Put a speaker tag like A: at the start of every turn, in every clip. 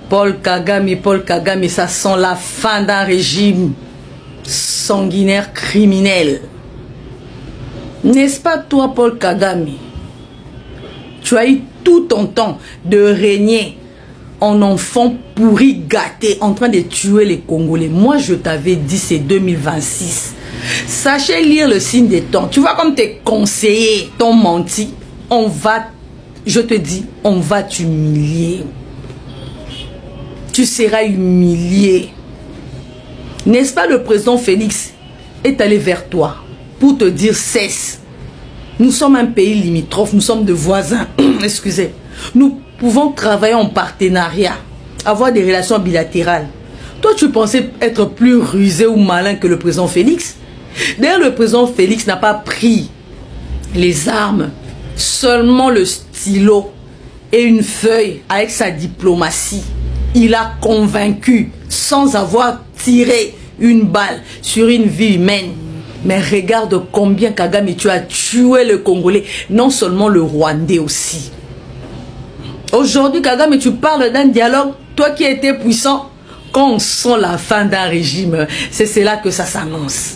A: Paul Kagame, ça sent la fin d'un régime sanguinaire criminel. N'est-ce pas toi, Paul Kagame? Tu as eu tout ton temps de régner en enfant pourri gâté, en train de tuer les Congolais. Moi, je t'avais dit, c'est 2026. Sachez lire le signe des temps. Tu vois comme tes conseillers t'ont menti. Je te dis, on va t'humilier. Tu seras humilié. N'est-ce pas, le président Félix est allé vers toi pour te dire cesse. Nous sommes un pays limitrophe, nous sommes de voisins. Excusez. Nous pouvons travailler en partenariat, avoir des relations bilatérales. Toi, tu pensais être plus rusé ou malin que le président Félix? D'ailleurs, le président Félix n'a pas pris les armes, seulement le stylo et une feuille avec sa diplomatie. Il a convaincu sans avoir tiré une balle sur une vie humaine. Mais regarde combien Kagame, tu as tué le Congolais, non seulement le Rwandais aussi. Aujourd'hui, Kagame, tu parles d'un dialogue, toi qui étais puissant, quand on sent la fin d'un régime, c'est là que ça s'annonce.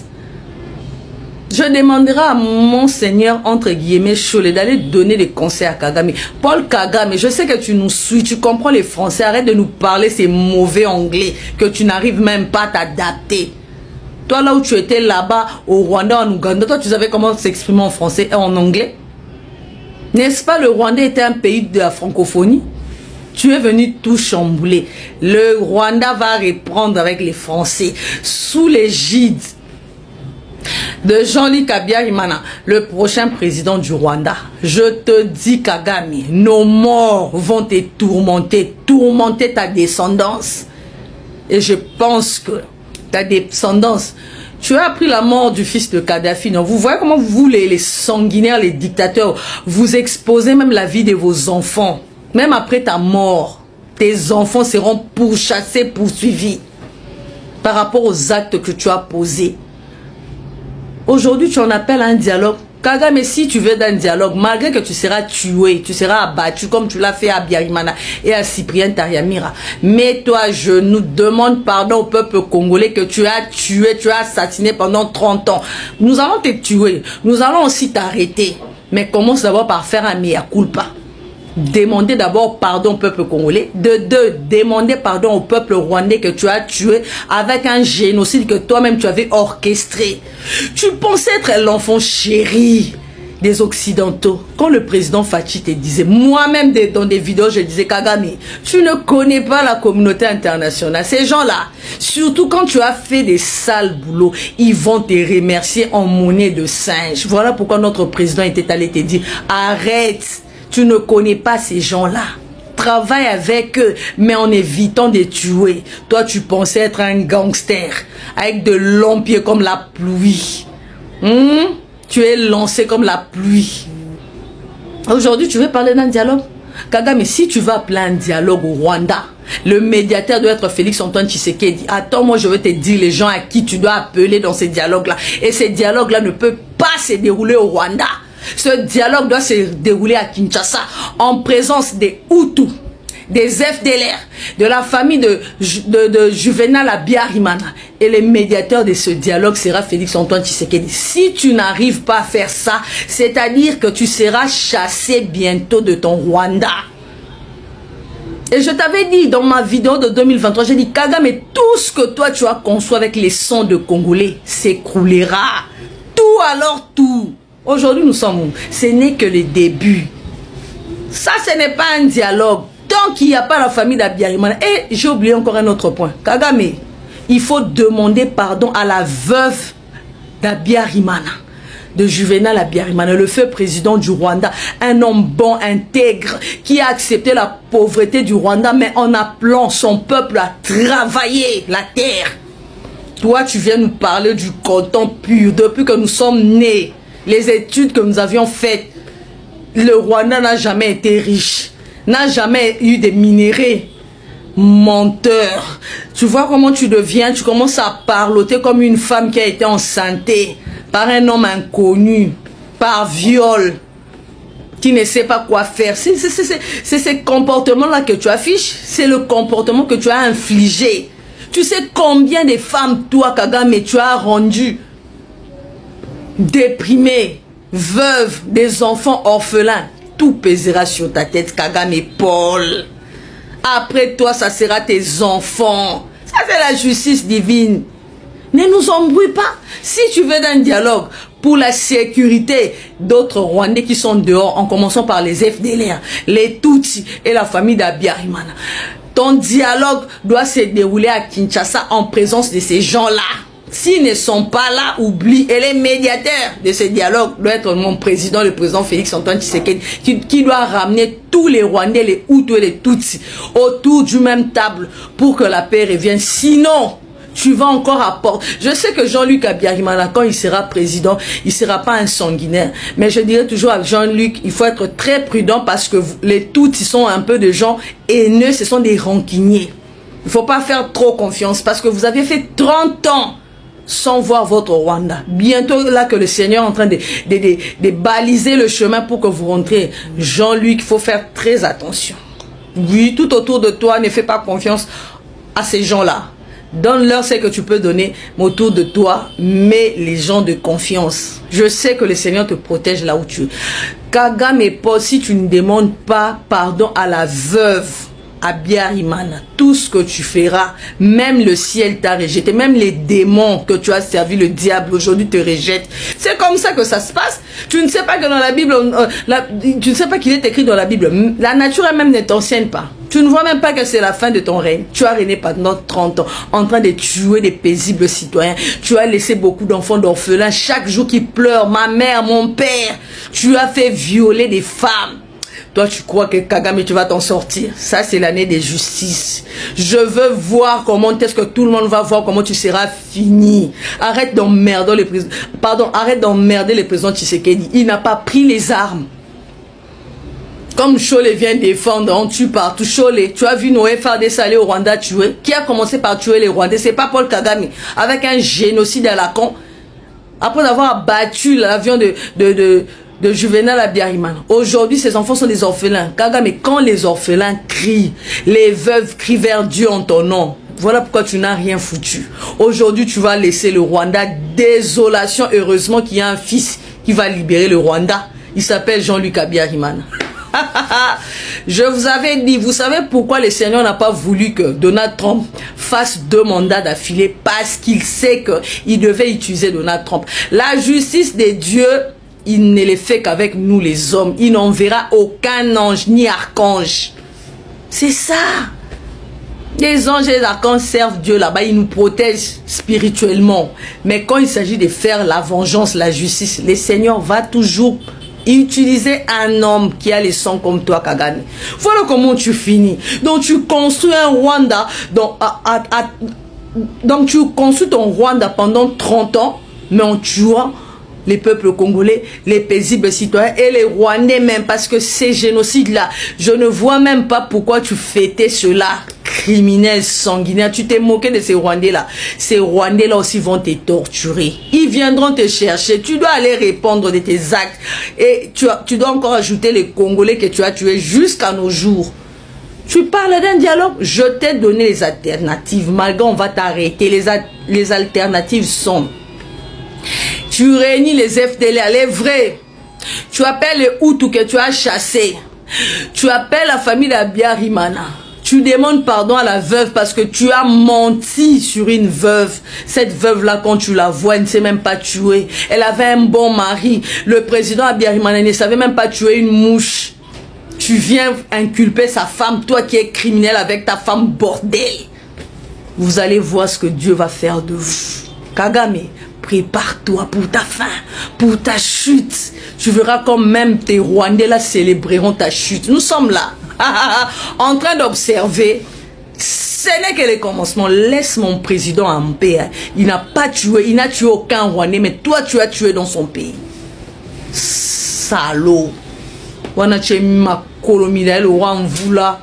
A: Je demanderai à mon seigneur, entre guillemets, Cholet, d'aller donner des conseils à Kagame. Paul Kagame, je sais que tu nous suis, tu comprends les Français, arrête de nous parler ces mauvais anglais, que tu n'arrives même pas à t'adapter. Toi, là où tu étais là-bas, au Rwanda, en Ouganda, toi, tu savais comment s'exprimer en français et en anglais? N'est-ce pas, le Rwanda était un pays de la francophonie? Tu es venu tout chambouler. Le Rwanda va reprendre avec les Français sous l'égide de Jean-Luc Habyarimana, le prochain président du Rwanda. Je te dis, Kagame, nos morts vont te tourmenter, tourmenter ta descendance. Et je pense que ta descendance, tu as appris la mort du fils de Kadhafi. Non? Vous voyez comment vous, les sanguinaires, les dictateurs, vous exposez même la vie de vos enfants. Même après ta mort, tes enfants seront pourchassés, poursuivis par rapport aux actes que tu as posés. Aujourd'hui, tu en appelles à un dialogue. Kagame, si tu veux d'un dialogue, malgré que tu seras tué, tu seras abattu comme tu l'as fait à Habyarimana et à Cyprien Taryamira, mets-toi à genoux, demande pardon au peuple congolais que tu as tué, tu as assassiné pendant 30 ans. Nous allons te tuer, nous allons aussi t'arrêter. Mais commence d'abord par faire un mea culpa. Demandez d'abord pardon au peuple congolais. De deux, demandez pardon au peuple rwandais que tu as tué avec un génocide que toi-même tu avais orchestré. Tu pensais être l'enfant chéri des Occidentaux. Quand le président Fachi te disait, moi-même dans des vidéos, je disais, Kagame, tu ne connais pas la communauté internationale. Ces gens-là, surtout quand tu as fait des sales boulots, ils vont te remercier en monnaie de singe. Voilà pourquoi notre président était allé te dire, arrête. Tu ne connais pas ces gens-là. Travaille avec eux, mais en évitant de tuer. Toi, tu pensais être un gangster, avec de longs pieds comme la pluie. Tu es lancé comme la pluie. Aujourd'hui, tu veux parler d'un dialogue? Kagame, si tu vas appeler un dialogue au Rwanda, le médiateur doit être Félix-Antoine Tshisekedi. Attends, moi, je vais te dire les gens à qui tu dois appeler dans ces dialogues-là. Et ces dialogues-là ne peuvent pas se dérouler au Rwanda. Ce dialogue doit se dérouler à Kinshasa en présence des Hutus, des FDLR, de la famille de Juvenal Habyarimana. Et le médiateur de ce dialogue sera Félix-Antoine Tshisekedi. Si tu n'arrives pas à faire ça, c'est-à-dire que tu seras chassé bientôt de ton Rwanda. Et je t'avais dit dans ma vidéo de 2023, j'ai dit, Kagame, tout ce que toi tu as conçu avec les sons de Congolais s'écroulera. Tout alors tout. Aujourd'hui, nous sommes où? Ce n'est que le début. Ça, ce n'est pas un dialogue. Tant qu'il n'y a pas la famille d'Habyarimana. Et j'ai oublié encore un autre point. Kagame, il faut demander pardon à la veuve d'Habyarimana, de Juvenal Habyarimana, le feu président du Rwanda. Un homme bon, intègre, qui a accepté la pauvreté du Rwanda, mais en appelant son peuple à travailler la terre. Toi, tu viens nous parler du coton pur depuis que nous sommes nés. Les études que nous avions faites, le Rwanda n'a jamais été riche, n'a jamais eu de minéraux. Menteur. Tu vois comment tu deviens, tu commences à parloter comme une femme qui a été enceintée par un homme inconnu, par viol. qui ne sait pas quoi faire. C'est ces comportements-là que tu affiches. C'est le comportement que tu as infligé. Tu sais combien de femmes, toi, Kagame, tu as rendu déprimées, veuves, des enfants orphelins. Tout pèsera sur ta tête, Kagame Paul. Après toi, ça sera tes enfants. Ça, c'est la justice divine. Ne nous embrouille pas. Si tu veux un dialogue pour la sécurité d'autres Rwandais qui sont dehors, en commençant par les FDLR, les Tutsis et la famille d'Abiyarimana, ton dialogue doit se dérouler à Kinshasa en présence de ces gens-là. S'ils ne sont pas là, oublie. Et les médiateurs de ce dialogue doivent être mon président, le président Félix Antoine Tshisekedi, qui doit ramener tous les Rwandais, les Hutus et les Tutsis autour du même table pour que la paix revienne. Sinon, tu vas encore apporter. Je sais que Jean-Luc Abiyarimana, quand il sera président, il ne sera pas un sanguinaire. Mais je dirais toujours à Jean-Luc, il faut être très prudent parce que les Tutsis sont un peu de gens haineux, ce sont des rancuniers. Il ne faut pas faire trop confiance parce que vous avez fait 30 ans sans voir votre Rwanda. Bientôt là que le Seigneur est en train de baliser le chemin pour que vous rentrez. Jean-Luc, il faut faire très attention. Oui, tout autour de toi, ne fais pas confiance à ces gens-là. Donne-leur ce que tu peux donner, mais autour de toi, mets les gens de confiance. Je sais que le Seigneur te protège là où tu es. Kagame Paul, si tu ne demandes pas pardon à la veuve Abiyarimana, tout ce que tu feras, même le ciel t'a rejeté, même les démons que tu as servi, le diable aujourd'hui te rejette. C'est comme ça que ça se passe. Tu ne sais pas que dans la Bible, tu ne sais pas qu'il est écrit dans la Bible, la nature elle-même ne t'enseigne pas. Tu ne vois même pas que c'est la fin de ton règne. Tu as régné pendant 30 ans en train de tuer des paisibles citoyens. Tu as laissé beaucoup d'enfants d'orphelins chaque jour qui pleurent. Ma mère, mon père. Tu as fait violer des femmes. Toi, tu crois que Kagame, tu vas t'en sortir. Ça, c'est l'année des justices. Je veux voir comment est-ce que tout le monde va voir comment tu seras fini. Arrête d'emmerder les présidents. Pardon, arrête d'emmerder les présidents Tshisekedi. Il n'a pas pris les armes. Comme Cholet vient défendre, on tue partout. Cholet, tu as vu Noé Fardès aller au Rwanda tuer. Qui a commencé par tuer les Rwandais? C'est pas Paul Kagame. Avec un génocide à la con. Après avoir battu l'avion de Juvenal Abiyarimana. Aujourd'hui, ces enfants sont des orphelins. Kagame, quand les orphelins crient, les veuves crient vers Dieu en ton nom. Voilà pourquoi tu n'as rien foutu. Aujourd'hui, tu vas laisser le Rwanda. Désolation, heureusement qu'il y a un fils qui va libérer le Rwanda. Il s'appelle Jean-Luc Abiyarimana. Je vous avais dit, vous savez pourquoi le Seigneur n'a pas voulu que Donald Trump fasse 2 mandats d'affilée? Parce qu'il sait qu'il devait utiliser Donald Trump. La justice de Dieu, il ne les fait qu'avec nous les hommes. Il n'enverra aucun ange ni archange. C'est ça. Les anges et les archanges servent Dieu là-bas. Ils nous protègent spirituellement. Mais quand il s'agit de faire la vengeance, la justice, le Seigneur va toujours utiliser un homme qui a les sangs comme toi, Kagame. Voilà comment tu finis. Donc tu construis un Rwanda. Donc tu construis ton Rwanda pendant 30 ans, mais en tuant les peuples congolais, les paisibles citoyens et les Rwandais même, parce que ces génocides-là, je ne vois même pas pourquoi tu fêtais cela. Criminel, sanguinaire, tu t'es moqué de ces Rwandais-là. Ces Rwandais-là aussi vont te torturer. Ils viendront te chercher. Tu dois aller répondre de tes actes. Et tu dois encore ajouter les Congolais que tu as tués jusqu'à nos jours. Tu parles d'un dialogue. Je t'ai donné les alternatives. Malgré on va t'arrêter. Les alternatives sont: tu réunis les FDLR, les vrais. Tu appelles les Hutus que tu as chassés. Tu appelles la famille d'Abiyarimana. Tu demandes pardon à la veuve parce que tu as menti sur une veuve. Cette veuve-là, quand tu la vois, elle ne sait même pas tuer. Elle avait un bon mari. Le président Abiyarimana ne savait même pas tuer une mouche. Tu viens inculper sa femme, toi qui es criminel avec ta femme bordel. Vous allez voir ce que Dieu va faire de vous. Kagame, prépare-toi pour ta fin, pour ta chute. Tu verras comme même tes Rwandais là célébreront ta chute. Nous sommes là, en train d'observer. Ce n'est que le commencement. Laisse mon président en paix. Il n'a pas tué, il n'a tué aucun Rwandais, mais toi tu as tué dans son pays. Salaud. Wana chemi ma kolomila le roi mvula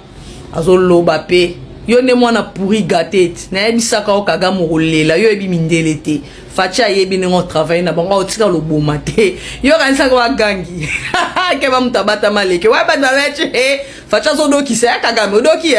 A: azolo bape Yo ne mwana pourri gâté. Na yebisaka o Kagame rolela yo ebi mindele te. Facha yebi nengo travailler na bango otika lo boma te. Yo kanisa kwa gangi. Ke ba mutabata maleke. Wa ba na weche. Facha so doki se Kagame doki